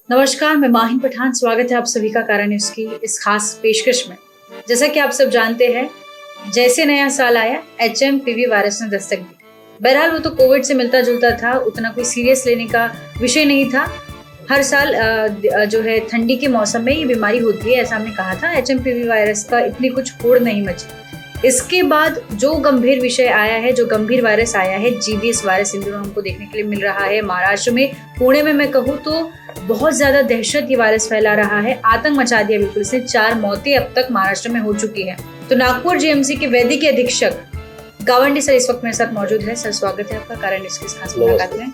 नमस्कार, मैं माहिन पठान। स्वागत है आप सभी का कारण न्यूज़ की इस खास पेशकश में। जैसा कि आप सब जानते हैं, जैसे नया साल आया, HMPV वायरस ने दस्तक दी। बहरहाल वो तो कोविड से मिलता जुलता था, उतना कोई सीरियस लेने का विषय नहीं था। हर साल जो है ठंडी के मौसम में ये बीमारी होती है, ऐसा हमने कहा था। HMPV वायरस का इतनी कुछ होड़ नहीं मची। इसके बाद जो गंभीर विषय आया है, जो गंभीर वायरस आया है, GBS वायरस इन दिनों हमको देखने के लिए मिल रहा है। महाराष्ट्र में, पुणे में मैं कहूँ तो बहुत ज्यादा दहशत ये वायरस फैला रहा है, आतंक मचा दिया बिल्कुल। इससे 4 मौतें अब तक महाराष्ट्र में हो चुकी हैं। तो नागपुर GMC के वैद्य के अधीक्षक गावंडी सर इस वक्त मेरे साथ मौजूद है। सर, स्वागत है आपका कारण न्यूज़ की इस खास मुलाकात में।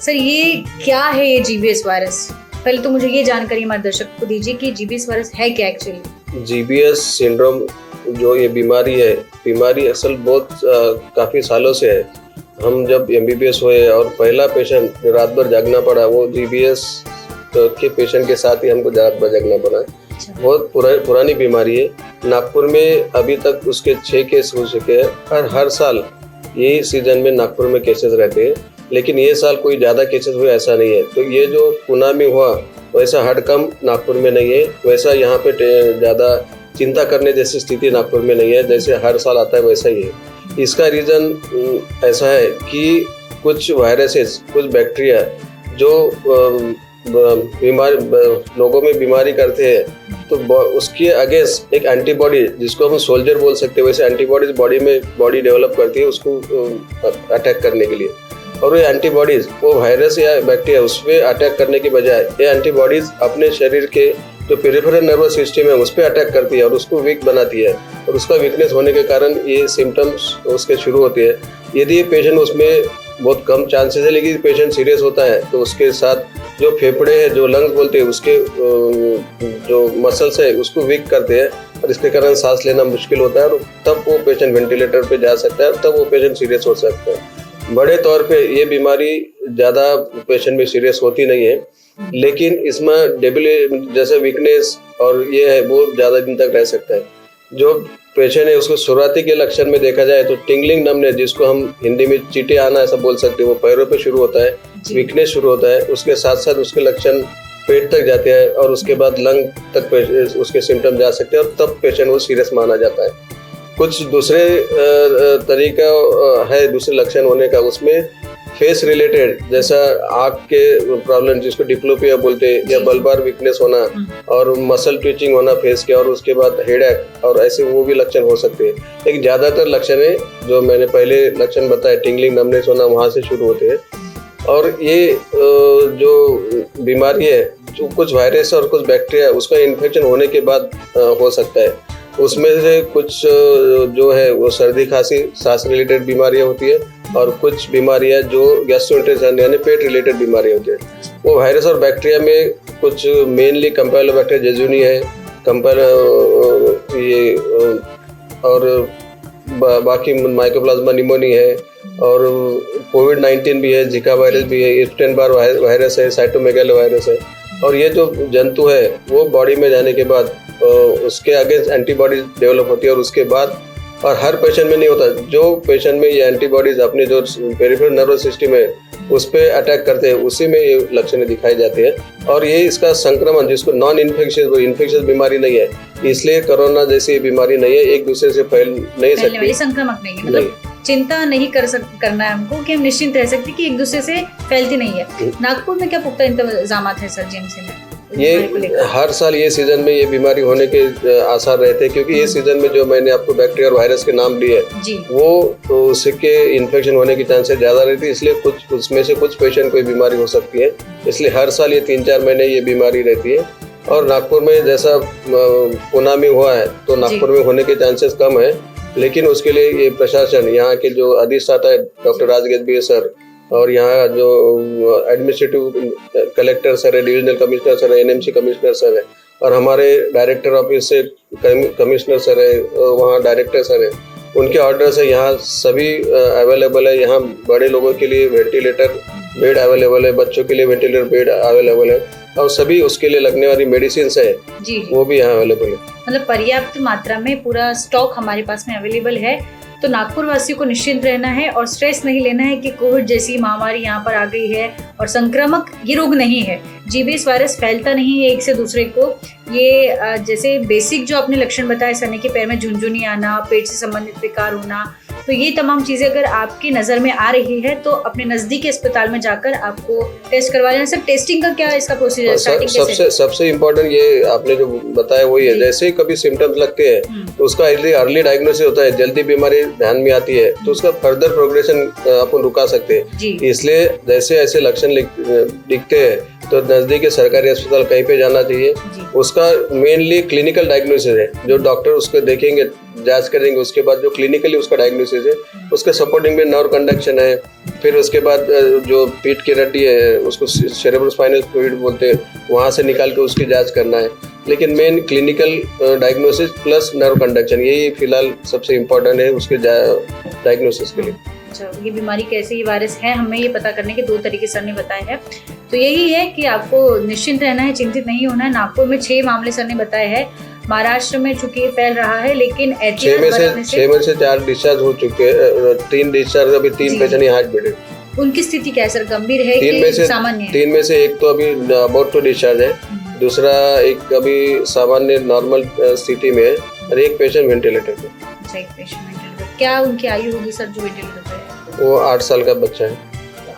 सर, ये क्या है ये GBS वायरस? पहले तो मुझे ये जानकारी हमारे दर्शक को दीजिए कि GBS वायरस है क्या एक्चुअली? GBS सिंड्रोम जो ये बीमारी असल बहुत काफ़ी सालों से है। हम जब MBBS हुए और पहला पेशेंट रात भर जागना पड़ा, वो GBS के पेशेंट के साथ ही हमको रात भर जागना पड़ा। बहुत पुरानी बीमारी है। नागपुर में अभी तक उसके 6 केस हो चुके हैं और हर साल यही सीजन में नागपुर में केसेस रहते हैं, लेकिन ये साल कोई ज़्यादा केसेस हुए ऐसा नहीं है। तो ये जो पुणे में हुआ वैसा हड़कंप नागपुर में नहीं है, वैसा यहाँ पे ज़्यादा चिंता करने जैसी स्थिति नागपुर में नहीं है। जैसे हर साल आता है वैसा ही है। इसका रीज़न ऐसा है कि कुछ वायरसेस, कुछ बैक्टीरिया जो लोगों में बीमारी करते हैं, तो उसके अगेंस्ट एक एंटीबॉडी, जिसको हम सोल्जर बोल सकते हैं, वैसे एंटीबॉडीज बॉडी डेवलप करती है उसको अटैक करने के लिए। और ये एंटीबॉडीज वो वायरस या बैक्टीरिया उस पर अटैक करने के बजाय ये एंटीबॉडीज अपने शरीर के जो पेरिफेरल नर्वस सिस्टम है उस पर अटैक करती है और उसको वीक बनाती है, और उसका वीकनेस होने के कारण ये सिम्टम्स उसके शुरू होते हैं। यदि पेशेंट उसमें बहुत कम चांसेस है, लेकिन पेशेंट सीरियस होता है तो उसके साथ जो फेफड़े हैं, जो लंग्स बोलते हैं, उसके जो मसल्स है उसको वीक करते हैं और इसके कारण सांस लेना मुश्किल होता है और तब वो पेशेंट वेंटिलेटर पे जा सकता है और तब वो पेशेंट सीरियस हो सकता है। बड़े तौर पे ये बीमारी ज़्यादा पेशेंट में सीरियस होती नहीं है, लेकिन इसमें जैसे वीकनेस और ये है वो ज़्यादा दिन तक रह सकता है। जो पेशेंट है उसको शुरुआती के लक्षण में देखा जाए तो टिंगलिंग नमनेस, जिसको हम हिंदी में चींटे आना ऐसा बोल सकते हैं, वो पैरों पे शुरू होता है, वीकनेस शुरू होता है। उसके साथ साथ उसके लक्षण पेट तक जाते हैं और उसके बाद लंग तक उसके सिम्टम जा सकते हैं और तब पेशेंट वो सीरियस माना जाता है। कुछ दूसरे तरीका है दूसरे लक्षण होने का, उसमें फेस रिलेटेड, जैसा आँख के प्रॉब्लम जिसको डिप्लोपिया बोलते हैं, या बल्बार वीकनेस होना और मसल ट्विचिंग होना फेस के, और उसके बाद हेडेक और ऐसे वो भी लक्षण हो सकते हैं। लेकिन ज़्यादातर लक्षण है जो मैंने पहले लक्षण बताए, टिंगलिंग नमनेस होना, वहाँ से शुरू होते हैं। और ये जो बीमारी है, जो कुछ वायरस और कुछ बैक्टीरिया उसका इन्फेक्शन होने के बाद हो सकता है। उसमें से कुछ जो है वो सर्दी खांसी सांस रिलेटेड बीमारियां होती है और कुछ बीमारियां जो गैस्ट्रोइंटेस्टाइनल यानी पेट रिलेटेड बीमारियां होती है। वो वायरस और बैक्टीरिया में कुछ मेनली कैम्पैलोबैक्टीरिया जेजुनी है, ये और बाकी माइकोप्लाज्मा निमोनी है और कोविड-19 भी है, जिका वायरस भी है, एप्स्टेन-बार वायरस है, साइटोमेगालो वायरस है। और ये जो जंतु है वो बॉडी में जाने के बाद उसके अगेंस्ट एंटीबॉडीज डेवलप होती है और उसके बाद, और हर पेशेंट में नहीं होता, जो पेशेंट में ये एंटीबॉडीज अपने जो पेरिफेरल नर्वस सिस्टम है उस पर अटैक करते हैं, उसी में ये लक्षण दिखाई जाते हैं। और ये इसका संक्रमण, जिसको नॉन इन्फेक्शियस बीमारी नहीं है, इसलिए कोरोना जैसी बीमारी नहीं है, एक दूसरे से फैल नहीं सकती, संक्रामक नहीं है। मतलब चिंता नहीं करना है हमको कि हम निश्चिंत रह सकते कि एक दूसरे से फैलती नहीं है। नागपुर में क्या पुख्ता इंतजाम है सर GMC में? ये हर साल ये सीजन में ये बीमारी होने के आसार रहते हैं, क्योंकि ये सीजन में जो मैंने आपको बैक्टीरिया और वायरस के नाम दिए वो तो उसके इन्फेक्शन होने की चांसेस ज़्यादा रहती है, इसलिए कुछ उसमें से कुछ पेशेंट को बीमारी हो सकती है। इसलिए हर साल ये 3-4 महीने ये बीमारी रहती है। और नागपुर में जैसा पुणे में हुआ है तो नागपुर में होने के चांसेस कम है, लेकिन उसके लिए ये प्रशासन, यहाँ के जो अधिष्ठाता है डॉक्टर राजगद्दी सर, और यहाँ जो एडमिनिस्ट्रेटिव कलेक्टर सर है, डिविजनल कमिश्नर सर है, NMC कमिश्नर सर है, और हमारे डायरेक्टर ऑफिस से कमिश्नर सर है, वहाँ डायरेक्टर सर है, उनके ऑर्डर से यहाँ सभी अवेलेबल है। यहाँ बड़े लोगों के लिए वेंटिलेटर बेड अवेलेबल है, बच्चों के लिए वेंटिलेटर बेड अवेलेबल है, और सभी उसके लिए लगने वाली मेडिसिन है वो भी यहाँ अवेलेबल है। मतलब पर्याप्त मात्रा में पूरा स्टॉक हमारे पास में अवेलेबल है तो नागपुर वासियों को निश्चिंत रहना है और स्ट्रेस नहीं लेना है कि कोविड जैसी महामारी यहाँ पर आ गई है और संक्रामक ये रोग नहीं है। जीबीएस वायरस फैलता नहीं है एक से दूसरे को। ये जैसे बेसिक जो आपने लक्षण बताए, सर के पैर में झुनझुनी आना, पेट से संबंधित विकार होना, तो ये तमाम चीजें अगर आपकी नजर में आ रही है तो अपने नजदीकी अस्पताल में जाकर आपको टेस्ट करवा लेना। सर टेस्टिंग का क्या इसका प्रोसीजर स्टार्टिंग सबसे इम्पोर्टेंट ये आपने जो बताया वही है। जैसे ही कभी सिम्टम्स लगते हैं तो उसका अर्ली डायग्नोसिस होता है, जल्दी बीमारी ध्यान में आती है तो उसका फर्दर प्रोग्रेशन अपन रुका सकते हैं। इसलिए जैसे ऐसे लक्षण दिखते हैं तो नजदीकी सरकारी अस्पताल कहीं पे जाना चाहिए। उसका मेनली क्लिनिकल डायग्नोसिस है, जो डॉक्टर उसको देखेंगे, जांच करेंगे, उसके बाद जो क्लिनिकली उसका डायग्नोसिस है उसके सपोर्टिंग में नर्व कंडक्शन है, फिर उसके बाद जो पीठ की हड्डी है उसको सेरेब्रोस्पाइनल फ्लूइड बोलते हैं, वहाँ से निकाल के उसकी जांच करना है। लेकिन main clinical diagnosis plus nerve conduction यही फिलहाल सबसे इम्पोर्टेंट है उसके डायग्नोसिस के लिए। अच्छा, ये बीमारी कैसे, ये वायरस है, हमें ये पता करने के 2 तरीके सर ने बताए हैं। तो यही है कि आपको निश्चिंत रहना है, चिंतित नहीं होना है। नागपुर में 6 मामले सर ने बताए हैं। महाराष्ट्र में चूंकि ये फैल रहा है लेकिन 6 में से 4 डिस्चार्ज हो चुके हैं, 3 डिस्चार्ज, अभी 3 पेशेंट यहाँ एडमिट है। उनकी स्थिति क्या है सर, गंभीर है कि सामान्य है? 3 में से एक तो अभी अबाउट टू डिस्चार्ज है, दूसरा एक अभी सामान्य नॉर्मल स्थिति में है और एक पेशेंट वेंटिलेटर पे। अच्छा, एक पेशेंट वेंटिलेटर। क्या उनकी आयु होगी सर जो वेंटिलेटर पे है? वो 8 साल का बच्चा है।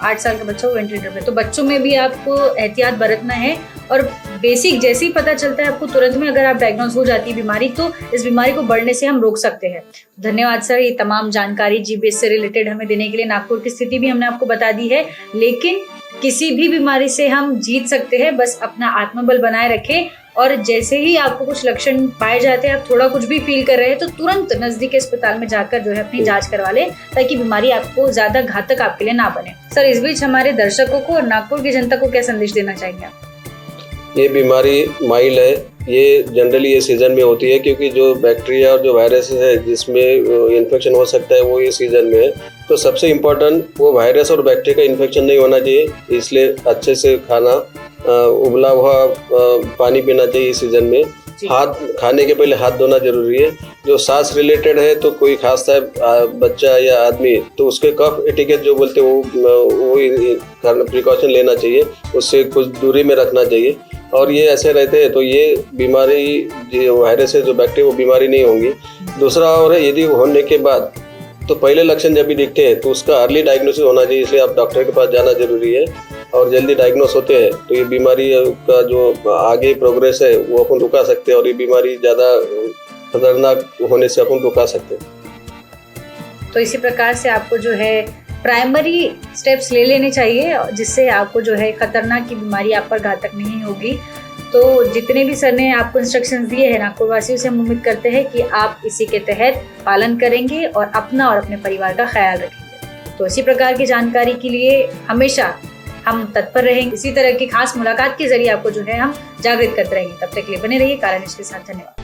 8 साल का बच्चा वो वेंटिलेटर पे। तो बच्चों में भी आपको एहतियात बरतना है और बेसिक जैसे ही पता चलता है आपको तुरंत में अगर आप डायग्नोज हो जाती है बीमारी तो इस बीमारी को बढ़ने से हम रोक सकते हैं। धन्यवाद सर, ये तमाम जानकारी जीबीएस से रिलेटेड हमें देने के लिए। नागपुर की स्थिति भी हमने आपको बता दी है, लेकिन किसी भी बीमारी से हम जीत सकते हैं, बस अपना आत्मबल बनाए रखें। और जैसे ही आपको कुछ लक्षण पाए जाते हैं, आप थोड़ा कुछ भी फील कर रहे हैं तो तुरंत नजदीकी अस्पताल में जाकर जो है अपनी जांच करवा लें ताकि बीमारी आपको ज्यादा घातक आपके लिए ना बने। सर, इस बीच हमारे दर्शकों को और नागपुर की जनता को क्या संदेश देना चाहेंगे आप? ये बीमारी माइल्ड है, ये जनरली ये सीजन में होती है क्योंकि जो बैक्टीरिया और जो वायरस है जिसमें इन्फेक्शन हो सकता है वो ये सीजन में है। तो सबसे इम्पोर्टेंट वो वायरस और बैक्टीरिया का इन्फेक्शन नहीं होना चाहिए, इसलिए अच्छे से खाना, उबला हुआ पानी पीना चाहिए इस सीजन में। हाथ खाने के पहले हाथ धोना जरूरी है। जो सांस रिलेटेड है तो कोई खास है बच्चा या आदमी तो उसके कफ एटिकेट जो बोलते हैं वो प्रिकॉशन लेना चाहिए, उससे कुछ दूरी में रखना चाहिए। और ये ऐसे रहते हैं तो ये बीमारी जो वायरस है जो बैक्टीरिया वो बीमारी नहीं होंगी। दूसरा और है, यदि होने के बाद तो पहले लक्षण जब भी दिखते हैं तो उसका अर्ली डायग्नोसिस होना चाहिए, इसलिए आप डॉक्टर के पास जाना जरूरी है। और जल्दी डायग्नोस होते हैं तो ये बीमारी का जो आगे प्रोग्रेस है वो अपन रुका सकते हैं और ये बीमारी ज़्यादा खतरनाक होने से अपन रुका सकते हैं। तो इसी प्रकार से आपको जो है प्राइमरी स्टेप्स ले लेने चाहिए जिससे आपको जो है खतरनाक की बीमारी आप पर घातक नहीं होगी। तो जितने भी सर ने आपको इंस्ट्रक्शंस दिए हैं नागपुर वासियों से हम उम्मीद करते हैं कि आप इसी के तहत पालन करेंगे और अपना और अपने परिवार का ख्याल रखेंगे। तो इसी प्रकार की जानकारी के लिए हमेशा हम तत्पर रहेंगे। इसी तरह की खास मुलाकात के जरिए आपको जो है हम जागृत करते रहेंगे। तब तक के लिए बने रहिए कारण न्यूज़ के साथ। धन्यवाद।